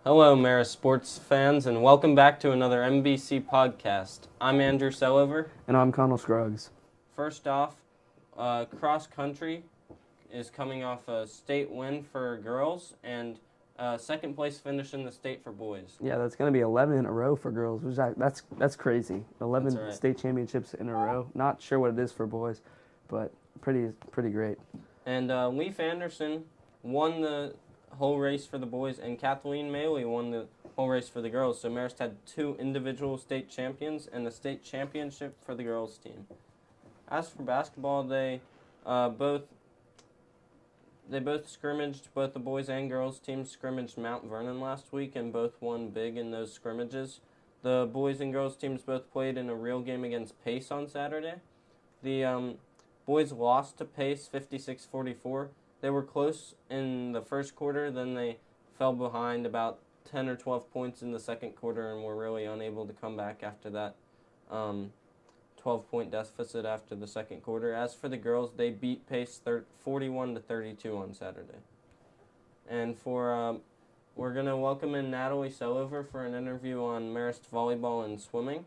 Hello, Marist sports fans, and welcome back to another MBC podcast. I'm Andrew Selover. And I'm Connell Scruggs. First off, cross country is coming off a state win for girls and second place finish in the state for boys. Yeah, that's going to be 11 in a row for girls. That's crazy. 11 That's right. state championships in a row. Not sure what it is for boys, but pretty great. And Leif Anderson won the whole race for the boys, and Kathleen Maley won the whole race for the girls. So Marist had two individual state champions and a state championship for the girls team. As for basketball, they both scrimmaged. Both the boys and girls teams scrimmaged Mount Vernon last week, and both won big in those scrimmages. The boys and girls teams both played in a real game against Pace on Saturday. The boys lost to Pace 56-44. They were close in the first quarter, then they fell behind about 10 or 12 points in the second quarter and were really unable to come back after that 12-point deficit after the second quarter. As for the girls, they beat Pace 41-32 on Saturday. And we're going to welcome in Natalie Selover for an interview on Marist volleyball and swimming.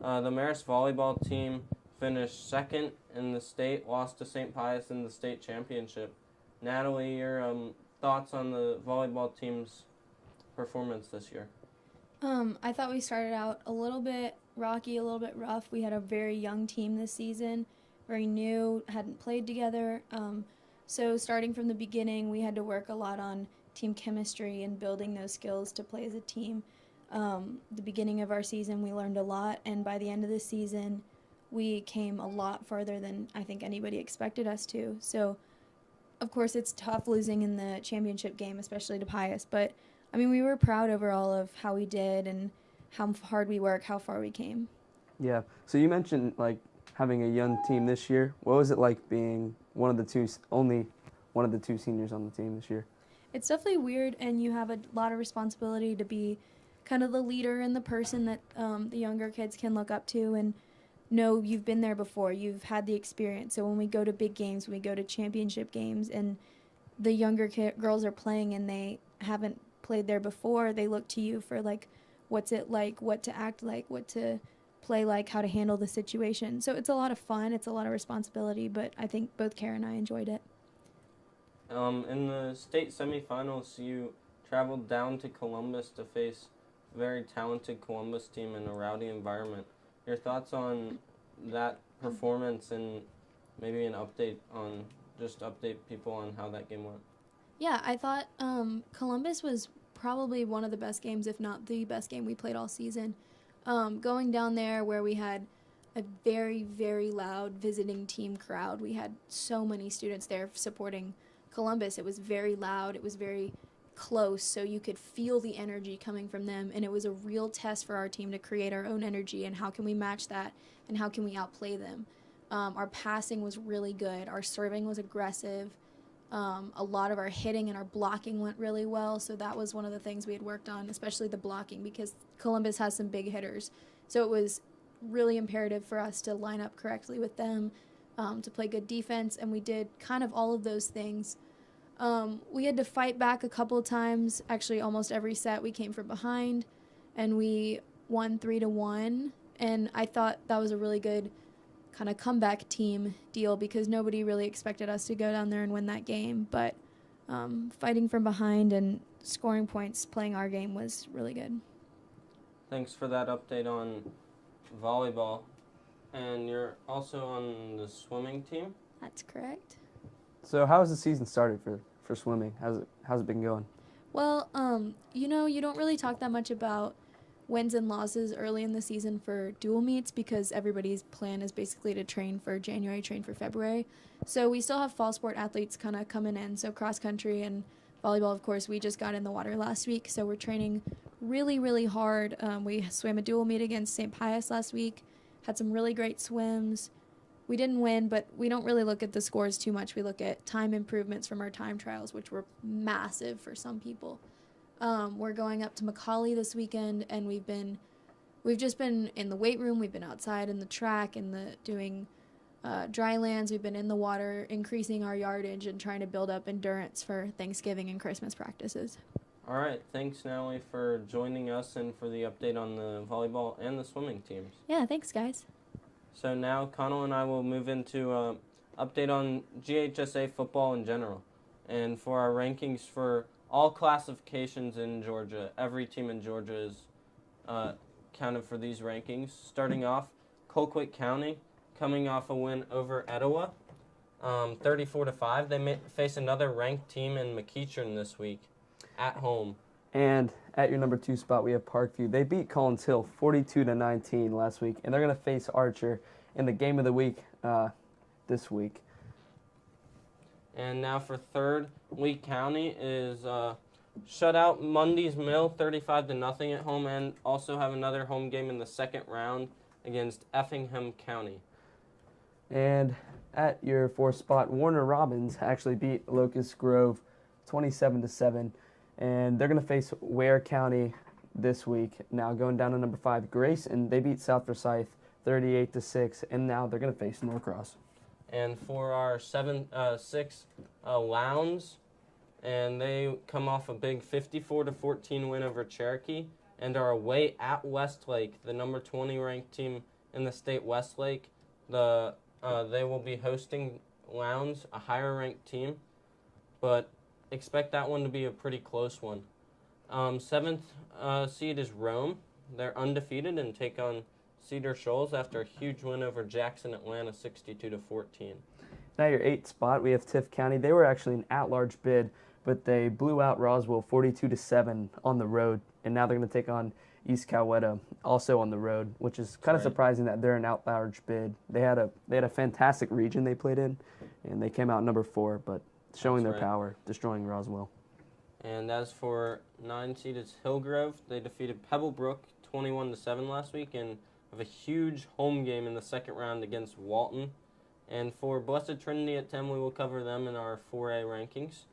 The Marist volleyball team finished second in the state, lost to St Pius in the state championship. Natalie, your thoughts on the volleyball team's performance this year? I thought we started out a little bit rocky, a little bit rough. We had a very young team this season, very new, hadn't played together. So starting from the beginning, we had to work a lot on team chemistry and building those skills to play as a team. The beginning of our season, we learned a lot, and by the end of the season, we came a lot farther than I think anybody expected us to. So of course, it's tough losing in the championship game, especially to Pius. But, I mean, we were proud overall of how we did and how hard we work, how far we came. Yeah. So you mentioned, having a young team this year. What was it like being only one of the two seniors on the team this year? It's definitely weird, and you have a lot of responsibility to be kind of the leader and the person that the younger kids can look up to and know you've been there before, you've had the experience. So when we go to big games, when we go to championship games, and the younger girls are playing and they haven't played there before, they look to you for, what's it like, what to act like, what to play like, how to handle the situation. So it's a lot of fun, it's a lot of responsibility, but I think both Kara and I enjoyed it. In the state semifinals, you traveled down to Columbus to face a very talented Columbus team in a rowdy environment. Your thoughts on that performance and maybe update people on how that game went? Yeah, I thought Columbus was probably one of the best games, if not the best game we played all season. Going down there where we had a very, very loud visiting team crowd. We had so many students there supporting Columbus. It was very loud. It was very close, so you could feel the energy coming from them, and it was a real test for our team to create our own energy and how can we match that and how can we outplay them. Our passing was really good. Our serving was aggressive. A lot of our hitting and our blocking went really well, so that was one of the things we had worked on, especially the blocking, because Columbus has some big hitters. So it was really imperative for us to line up correctly with them, to play good defense, and we did kind of all of those things. We had to fight back a couple of times. Actually, almost every set we came from behind, and we won 3-1. And I thought that was a really good kind of comeback team deal because nobody really expected us to go down there and win that game. But fighting from behind and scoring points, playing our game was really good. Thanks for that update on volleyball. And you're also on the swimming team? That's correct. So how has the season started for swimming? How's it been going? Well, you don't really talk that much about wins and losses early in the season for dual meets because everybody's plan is basically to train for January, train for February. So we still have fall sport athletes kind of coming in. So cross country and volleyball, of course, we just got in the water last week. So we're training really, really hard. We swam a dual meet against St Pius last week, had some really great swims. We didn't win, but we don't really look at the scores too much. We look at time improvements from our time trials, which were massive for some people. We're going up to Macaulay this weekend, and we've just been in the weight room. We've been outside in the track and doing dry lands. We've been in the water, increasing our yardage and trying to build up endurance for Thanksgiving and Christmas practices. All right. Thanks, Natalie, for joining us and for the update on the volleyball and the swimming teams. Yeah, thanks, guys. So now Connell and I will move into update on GHSA football in general. And for our rankings for all classifications in Georgia, every team in Georgia is counted for these rankings. Starting off, Colquitt County coming off a win over Etowah, 34-5. They face another ranked team in McEachern this week at home. And at your number 2 spot, we have Parkview. They beat Collins Hill 42-19 last week, and they're going to face Archer in the game of the week this week. And now for third, Lee County is shut out Mundy's Mill 35-0 at home, and also have another home game in the second round against Effingham County. And at your 4th spot, Warner Robins actually beat Locust Grove 27-7, and they're going to face Ware County this week. Now going down to number 5, Grayson, they beat South Forsyth 38-6, and now they're going to face Norcross. And for our 6, Lowndes, and they come off a big 54-14 win over Cherokee, and are away at Westlake, the number 20 ranked team in the state. Westlake, they will be hosting Lowndes, a higher ranked team, but expect that one to be a pretty close one. 7th seed is Rome. They're undefeated and take on Cedar Shoals after a huge win over Jackson Atlanta 62-14. Now your 8th spot, we have Tift County. They were actually an at-large bid, but they blew out Roswell 42-7 on the road, and now they're going to take on East Coweta also on the road, which is kind of surprising that they're an at-large bid. They had a fantastic region they played in, and they came out number 4, but showing their power, destroying Roswell. And as for 9 seed is Hillgrove. They defeated Pebblebrook 21-7 last week, and have a huge home game in the second round against Walton. And for Blessed Trinity at 10, we will cover them in our 4A rankings.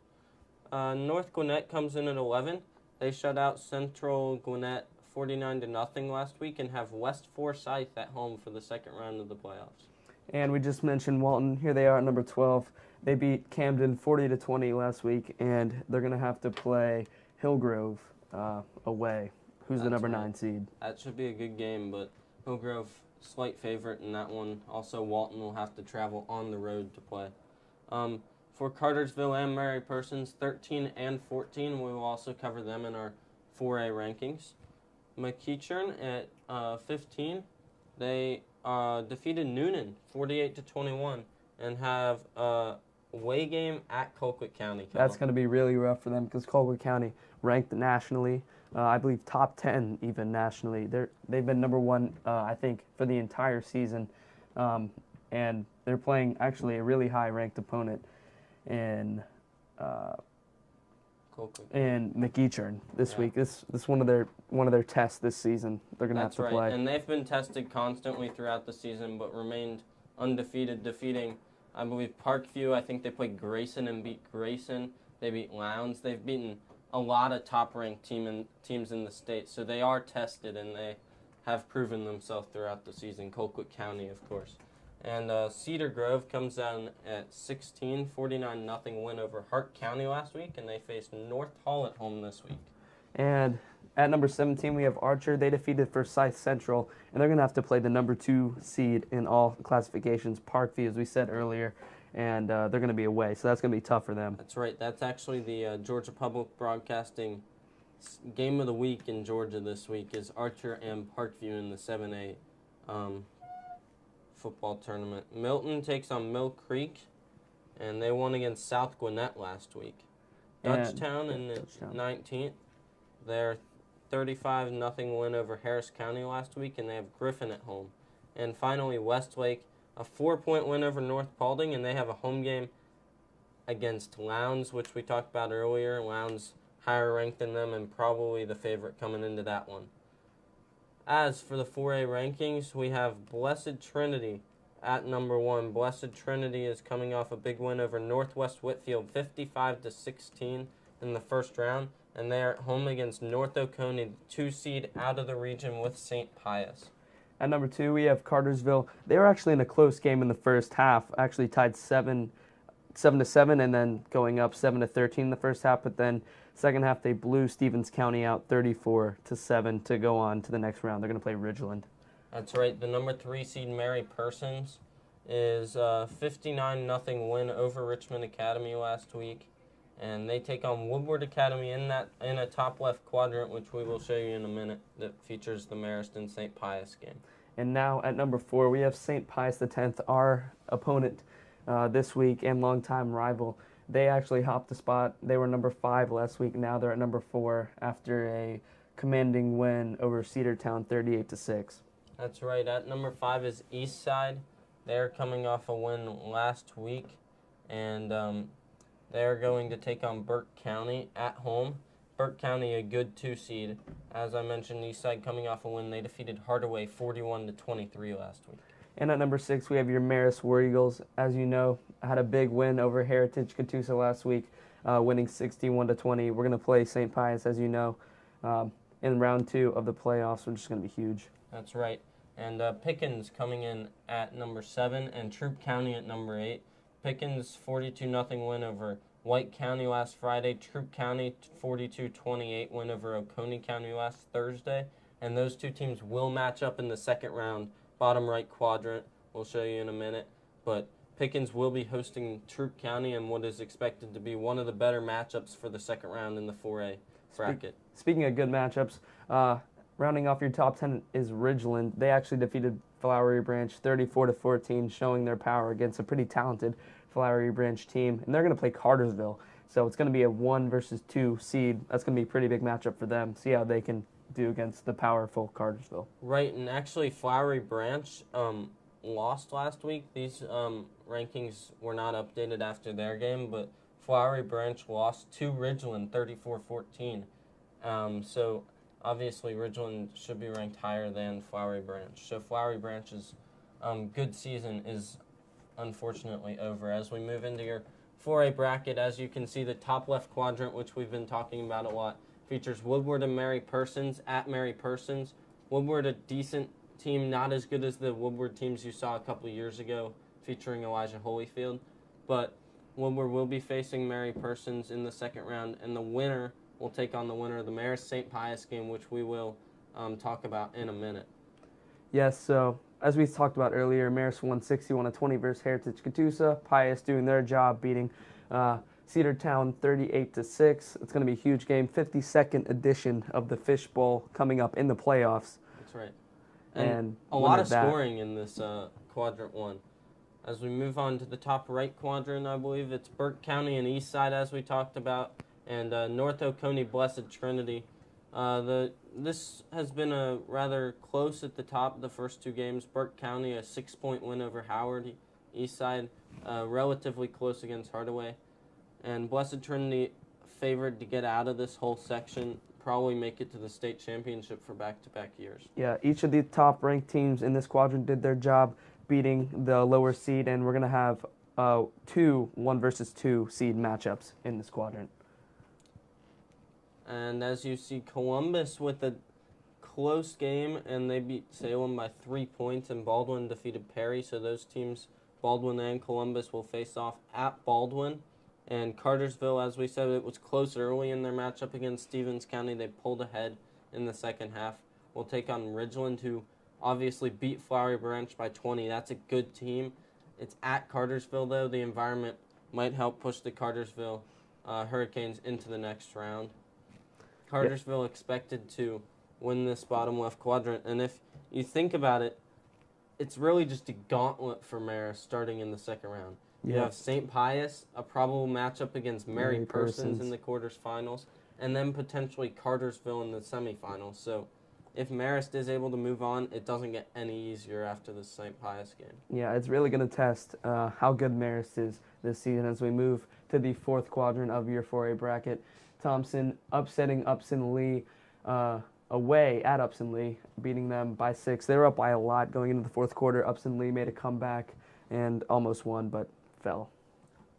North Gwinnett comes in at 11. They shut out Central Gwinnett 49-0 last week and have West Forsyth at home for the second round of the playoffs. And we just mentioned Walton. Here they are at number 12. They beat Camden 40-20 last week, and they're going to have to play Hillgrove away, who's the number 9 seed. That should be a good game, but Hillgrove, slight favorite in that one. Also, Walton will have to travel on the road to play. For Cartersville and Mary Persons, 13 and 14, we will also cover them in our 4A rankings. McEachern at 15, they defeated Noonan 48-21 and have a away game at Colquitt County. That's going to be really rough for them because Colquitt County ranked nationally. I believe top 10 even nationally. They've been number 1, I think, for the entire season, and they're playing actually a really high-ranked opponent in McEachern this week. This one of their tests this season. They're going to have to play. That's right, and they've been tested constantly throughout the season, but remained undefeated, defeating, I believe, Parkview. I think they played Grayson and beat Grayson. They beat Lowndes. They've beaten a lot of top-ranked teams in the state, so they are tested, and they have proven themselves throughout the season. Colquitt County, of course. And Cedar Grove comes down at 16, 49-0 win over Hart County last week, and they face North Hall at home this week. And at number 17, we have Archer. They defeated Forsyth Central, and they're going to have to play the number 2 seed in all classifications, Parkview, as we said earlier, and they're going to be away, so that's going to be tough for them. That's right. That's actually the Georgia Public Broadcasting game of the week in Georgia this week is Archer and Parkview in the 7A football tournament. Milton takes on Mill Creek, and they won against South Gwinnett last week. Dutchtown in the 19th. They're 35-0 win over Harris County last week, and they have Griffin at home. And finally, Westlake, a 4-point win over North Paulding, and they have a home game against Lowndes, which we talked about earlier. Lowndes higher ranked than them and probably the favorite coming into that one. As for the 4A rankings, we have Blessed Trinity at number 1. Blessed Trinity is coming off a big win over Northwest Whitfield, 55-16 in the first round, and they are at home against North Oconee, 2 seed out of the region with St. Pius. At number 2, we have Cartersville. They were actually in a close game in the first half, actually tied 7-7, and then going up 7-13 in the first half, but then Second half, they blew Stevens County out 34-7 to go on to the next round. They're going to play Ridgeland. That's right. The number 3 seed Mary Persons is a 59-0 win over Richmond Academy last week, and they take on Woodward Academy in a top left quadrant, which we will show you in a minute, that features the Marist and St. Pius game. And now at number 4, we have St. Pius X, our opponent this week and longtime rival. They actually hopped a spot. They were number 5 last week. Now they're at number 4 after a commanding win over Cedartown 38-6. That's right. At number 5 is Eastside. They're coming off a win last week, and they're going to take on Burke County at home. Burke County, a good 2 seed. As I mentioned, Eastside coming off a win. They defeated Hardaway 41-23 last week. And at number 6, we have your Marist War Eagles. As you know, had a big win over Heritage Catoosa last week, winning 61-20. We're going to play St. Pius, as you know, in round 2 of the playoffs, which is going to be huge. That's right. And Pickens coming in at number 7 and Troup County at number 8. Pickens 42-0 win over White County last Friday. Troup County 42-28 win over Oconee County last Thursday. And those 2 teams will match up in the second round, bottom right quadrant. We'll show you in a minute. But Pickens will be hosting Troup County in what is expected to be one of the better matchups for the second round in the 4A bracket. Speaking of good matchups, rounding off your top 10 is Ridgeland. They actually defeated Flowery Branch 34-14, showing their power against a pretty talented Flowery Branch team. And they're going to play Cartersville. So it's going to be a 1 versus 2 seed. That's going to be a pretty big matchup for them. See how they can do against the powerful Cartersville. Right, and actually Flowery Branch lost last week. These rankings were not updated after their game, but Flowery Branch lost to Ridgeland 34-14. So obviously Ridgeland should be ranked higher than Flowery Branch. So Flowery Branch's good season is unfortunately over. As we move into your 4A bracket, as you can see, the top left quadrant, which we've been talking about a lot, features Woodward and Mary Persons at Mary Persons. Woodward, a decent team, not as good as the Woodward teams you saw a couple years ago, featuring Elijah Holyfield. But Woodward will be facing Mary Persons in the second round, and the winner will take on the winner of the Marist St. Pius game, which we will talk about in a minute. Yes, so as we talked about earlier, Marist won 61-20 versus Heritage Catoosa. Pius doing their job, beating Cedartown 38-6. It's going to be a huge game. 52nd edition of the Fish Bowl coming up in the playoffs. That's right. And a when lot is of that? scoring in this quadrant 1. As we move on to the top right quadrant, I believe it's Burke County and Eastside, as we talked about, and North Oconee Blessed Trinity. This has been a rather close at the top, the first 2 games. Burke County, a 6-point win over Howard. Eastside, relatively close against Hardaway. And Blessed Trinity favored to get out of this whole section, probably make it to the state championship for back-to-back years. Yeah, each of the top-ranked teams in this quadrant did their job beating the lower seed, and we're going to have 2 1 versus 2 seed matchups in this quadrant. And as you see, Columbus with a close game, and they beat Salem by 3 points, and Baldwin defeated Perry. So those teams, Baldwin and Columbus, will face off at Baldwin. And Cartersville, as we said, it was close early in their matchup against Stevens County. They pulled ahead in the second half. Will take on Ridgeland, who obviously beat Flowery Branch by 20. That's a good team. It's at Cartersville, though. The environment might help push the Cartersville Hurricanes into the next round. Cartersville expected to win this bottom left quadrant. And if you think about it, it's really just a gauntlet for Marist starting in the second round. You have St. Pius, a probable matchup against Mary Persons in the quarterfinals, and then potentially Cartersville in the semifinals. So if Marist is able to move on, it doesn't get any easier after the St. Pius game. Yeah, it's really going to test how good Marist is this season as we move to the 4th quadrant of your 4A bracket. Thompson upsetting Upson Lee away at Upson Lee, beating them by 6. They were up by a lot going into the 4th quarter. Upson Lee made a comeback and almost won, but fell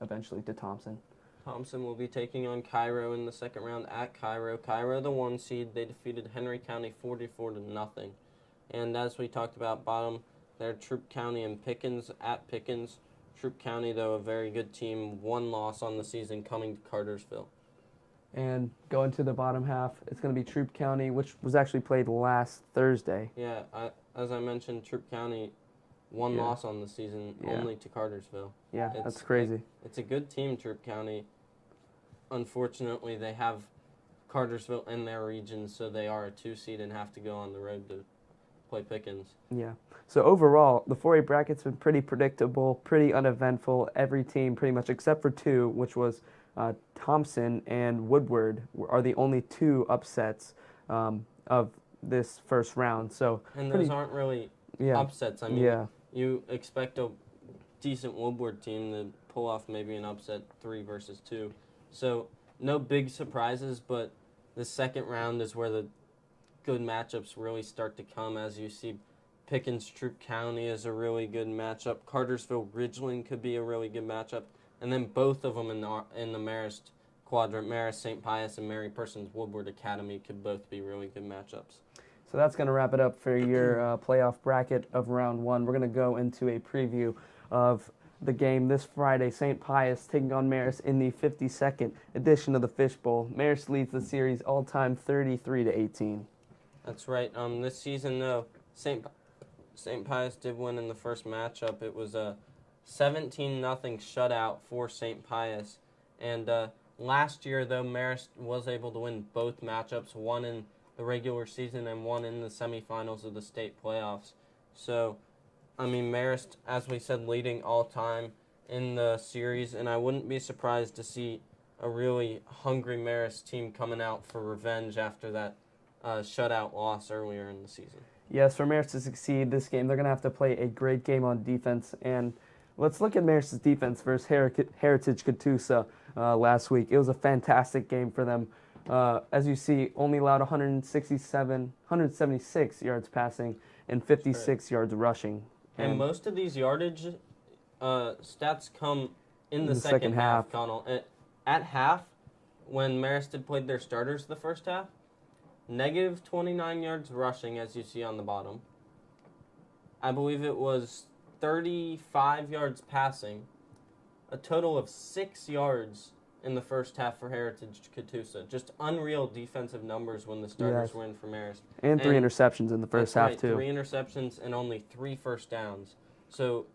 eventually to Thompson. Thompson will be taking on Cairo in the second round at Cairo. Cairo, the 1 seed, they defeated Henry County 44-0. And as we talked about, bottom, they're Troup County and Pickens at Pickens. Troup County, though, a very good team, 1 loss on the season coming to Cartersville. And going to the bottom half, it's going to be Troup County, which was actually played last Thursday. Yeah, as I mentioned, Troup County, one loss on the season, only to Cartersville. Yeah, that's crazy. It's a good team, Troup County. Unfortunately, they have Cartersville in their region, so they are a 2 seed and have to go on the road to play Pickens. Yeah. So overall, the 4A bracket's been pretty predictable, pretty uneventful. Every team, pretty much except for 2, which was Thompson and Woodward, are the only 2 upsets of this first round. So and those aren't really upsets. I mean, you expect a decent Woodward team to pull off maybe an upset 3 versus 2. So no big surprises, but the second round is where the good matchups really start to come. As you see, Pickens Troup County is a really good matchup. Cartersville Ridgeland could be a really good matchup. And then both of them in the Marist quadrant, Marist St. Pius and Mary Persons Woodward Academy could both be really good matchups. So that's going to wrap it up for your playoff bracket of round 1. We're going to go into a preview of the game this Friday. St. Pius taking on Marist in the 52nd edition of the Fishbowl. Marist leads the series all-time 33-18. That's right. This season, though, St. Pius did win in the first matchup. It was a 17-0 shutout for St. Pius. And last year, though, Marist was able to win both matchups, one in the regular season and one in the semifinals of the state playoffs. So, I mean, Marist, as we said, leading all-time in the series, and I wouldn't be surprised to see a really hungry Marist team coming out for revenge after that shutout loss earlier in the season. Yes, for Marist to succeed this game, they're going to have to play a great game on defense. And let's look at Marist's defense versus Heritage Catoosa last week. It was a fantastic game for them. As you see, only allowed 176 yards passing and 56 yards rushing. And most of these yardage stats come in the second half, Connell. At half, when Marist had played their starters the first half, negative 29 yards rushing, as you see on the bottom. I believe it was 35 yards passing, a total of 6 yards in the first half for Heritage Catoosa. Just unreal defensive numbers when the starters were in for Marist. And 3 interceptions in the first half, too. 3 interceptions and only 3 first downs. So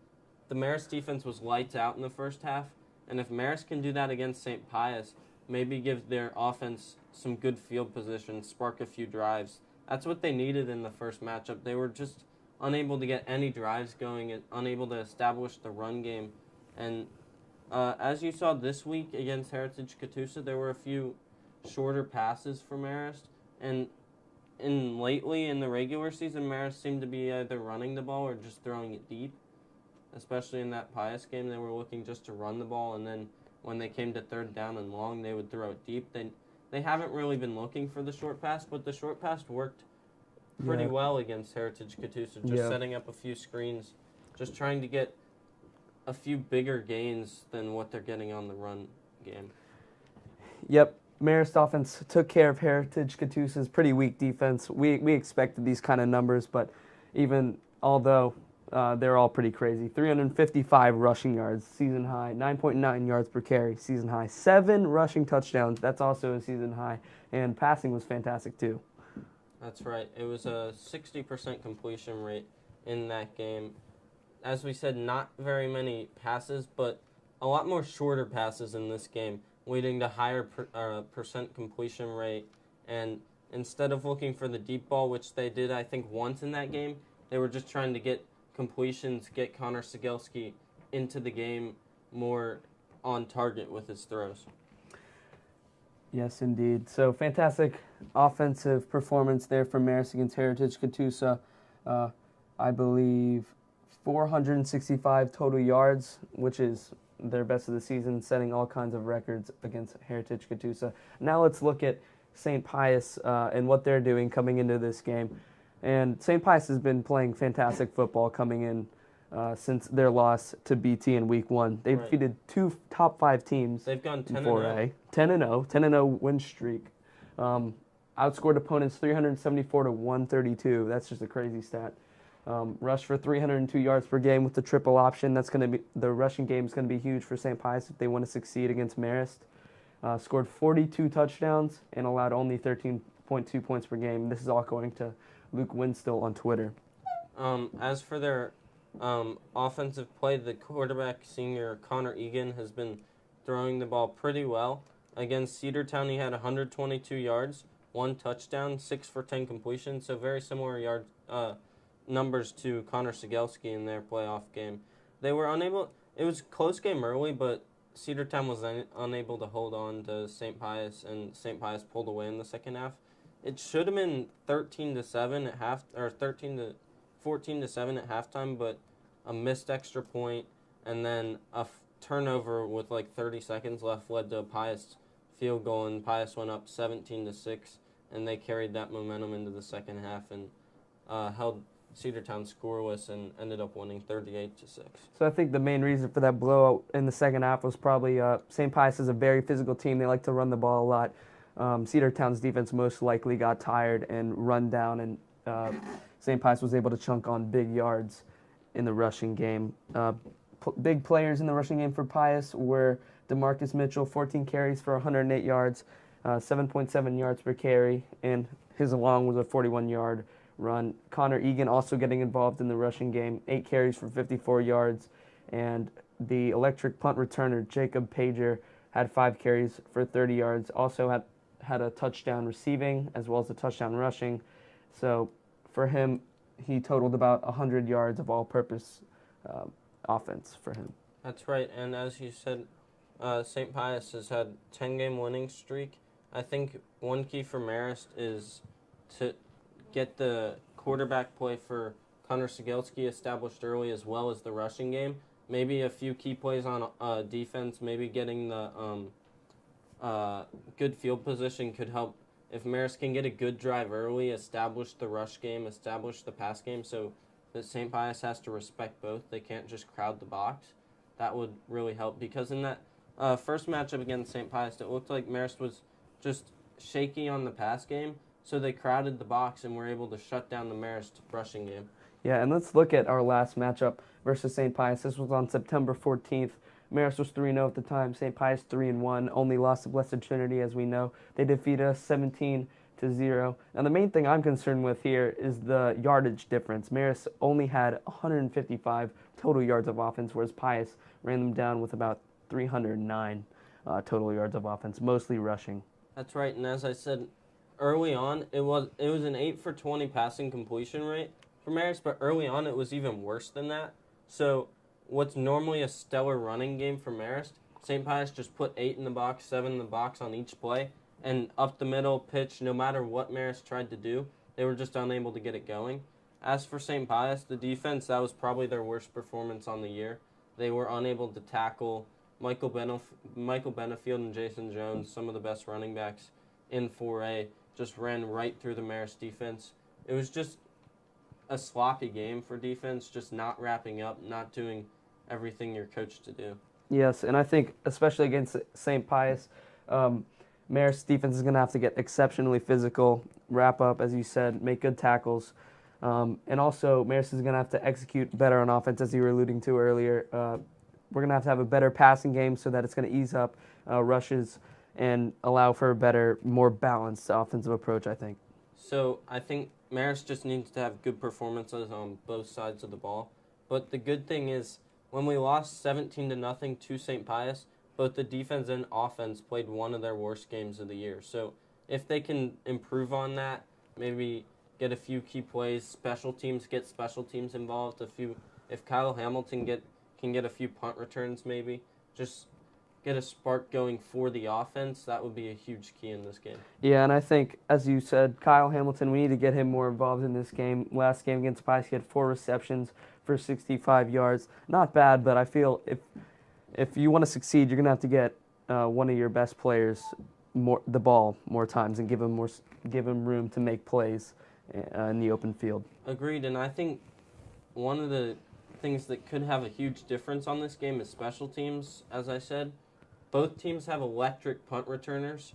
the Marist defense was lights out in the first half, and if Marist can do that against St. Pius, maybe give their offense some good field position, spark a few drives. That's what they needed in the first matchup. They were just unable to get any drives going and unable to establish the run game. And as you saw this week against Heritage Catoosa, there were a few shorter passes for Marist. And lately in the regular season, Marist seemed to be either running the ball or just throwing it deep. Especially in that Pius game, they were looking just to run the ball, and then when they came to third down and long, they would throw it deep. They haven't really been looking for the short pass, but the short pass worked pretty well against Heritage Catoosa, just setting up a few screens, just trying to get a few bigger gains than what they're getting on the run game. Yep, Marist offense took care of Heritage Catoosa's pretty weak defense. We expected these kind of numbers, but even although they're all pretty crazy. 355 rushing yards, season high. 9.9 yards per carry, season high. 7 rushing touchdowns, that's also a season high. And passing was fantastic, too. That's right. It was a 60% completion rate in that game. As we said, not very many passes, but a lot more shorter passes in this game, leading to higher percent completion rate. And instead of looking for the deep ball, which they did, I think, once in that game, they were just trying to get completions, get Connor Sigelski into the game more on target with his throws. Yes, indeed. So fantastic offensive performance there from Marist against Heritage Catoosa. I believe 465 total yards, which is their best of the season, setting all kinds of records against Heritage Catoosa. Now let's look at St. Pius and what they're doing coming into this game. And St. Pius has been playing fantastic football coming in since their loss to BT in Week 1. They defeated 2 top 5 teams. They've gone 10-0. 10-0 win streak. Outscored opponents 374 to 132. That's just a crazy stat. Rushed for 302 yards per game with the triple option. That's going to be the rushing game is going to be huge for St. Pius if they want to succeed against Marist. scored 42 touchdowns and allowed only 13.2 points per game. This is all according to Luke Winstill on Twitter. As for their offensive play, the quarterback, senior Connor Egan, has been throwing the ball pretty well. Against Cedartown, he had 122 yards, 1 touchdown, 6 for 10 completions, so very similar numbers to Connor Sigelski in their playoff game. They were unable. It was a close game early, but Cedartown was unable to hold on to St. Pius, and St. Pius pulled away in the second half. It should have been 13-7 at half, or 14-7 at halftime, but a missed extra point and then a turnover with like 30 seconds left led to a Pius field goal, and Pius went up 17-6, and they carried that momentum into the second half and held Cedartown scoreless and ended up winning 38-6. So I think the main reason for that blowout in the second half was probably St. Pius is a very physical team. They like to run the ball a lot. Cedartown's defense most likely got tired and run down, and St. Pius was able to chunk on big yards in the rushing game. Big players in the rushing game for Pius were DeMarcus Mitchell, 14 carries for 108 yards, 7.7 yards per carry, and his long was a 41-yard run. Connor Egan also getting involved in the rushing game, 8 carries for 54 yards, and the electric punt returner Jacob Pager had 5 carries for 30 yards, also had a touchdown receiving as well as a touchdown rushing. So for him, he totaled about 100 yards of all-purpose offense for him. That's right, and as you said, St. Pius has had 10-game winning streak. I think one key for Marist is to get the quarterback play for Connor Sigelski established early, as well as the rushing game. Maybe a few key plays on defense, maybe getting the good field position could help. If Marist can get a good drive early, establish the rush game, establish the pass game, so that St. Pius has to respect both. They can't just crowd the box. That would really help, because in that first matchup against St. Pius, it looked like Marist was just shaky on the pass game, so they crowded the box and were able to shut down the Marist rushing game. Yeah, and let's look at our last matchup versus St. Pius. This was on September 14th. Marist was 3-0 at the time. St. Pius 3-1. Only lost to Blessed Trinity, as we know. They defeated us 17-0. Now, the main thing I'm concerned with here is the yardage difference. Marist only had 155 total yards of offense, whereas Pius ran them down with about 309 total yards of offense, mostly rushing. That's right, and as I said early on, it was an 8 for 20 passing completion rate for Marist, but early on it was even worse than that. So what's normally a stellar running game for Marist, St. Pius just put 8 in the box, 7 in the box on each play, and up the middle pitch, no matter what Marist tried to do, they were just unable to get it going. As for St. Pius, the defense, that was probably their worst performance on the year. They were unable to tackle Michael Benefield and Jason Jones, some of the best running backs in 4A, just ran right through the Marist defense. It was just a sloppy game for defense, just not wrapping up, not doing everything you're coached to do. Yes, and I think especially against St. Pius, Marist defense is going to have to get exceptionally physical, wrap up, as you said, make good tackles. And also, Marist is going to have to execute better on offense, as you were alluding to earlier. We're going to have a better passing game so that it's going to ease up rushes and allow for a better, more balanced offensive approach, I think. So I think Marist just needs to have good performances on both sides of the ball. But the good thing is, when we lost 17-0 to St. Pius, both the defense and offense played one of their worst games of the year. So if they can improve on that, maybe get a few key plays, get special teams involved, if Kyle Hamilton can get a few punt returns, maybe just get a spark going for the offense, that would be a huge key in this game. Yeah, and I think, as you said, Kyle Hamilton, we need to get him more involved in this game. Last game against Pius, he had 4 receptions for 65 yards. Not bad, but I feel if you want to succeed, you're going to have to get one of your best players the ball more times and give him room to make plays in the open field. Agreed, and I think one of the things that could have a huge difference on this game is special teams, as I said. Both teams have electric punt returners.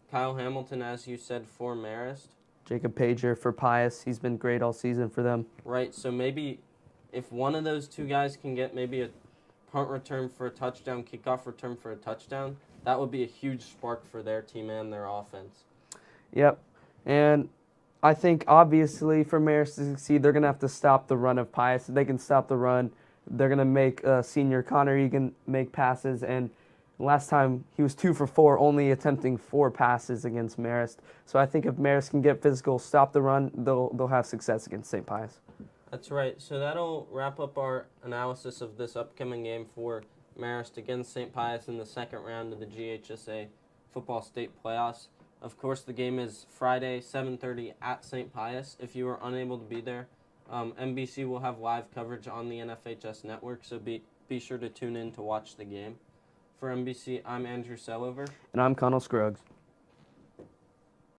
Kyle Hamilton, as you said, for Marist. Jacob Pager for Pius. He's been great all season for them. Right, so maybe if one of those two guys can get maybe a punt return for a touchdown, kickoff return for a touchdown, that would be a huge spark for their team and their offense. Yep. And I think, obviously, for Marist to succeed, they're going to have to stop the run of Pius. If they can stop the run, they're going to make senior Connor Egan make passes. And last time, he was 2 for 4, only attempting 4 passes against Marist. So I think if Marist can get physical, stop the run, they'll have success against St. Pius. That's right. So that'll wrap up our analysis of this upcoming game for Marist against St. Pius in the second round of the GHSA football state playoffs. Of course, the game is Friday, 7:30 at St. Pius. If you are unable to be there, MBC will have live coverage on the NFHS network, so be sure to tune in to watch the game. For MBC, I'm Andrew Selover. And I'm Connell Scruggs.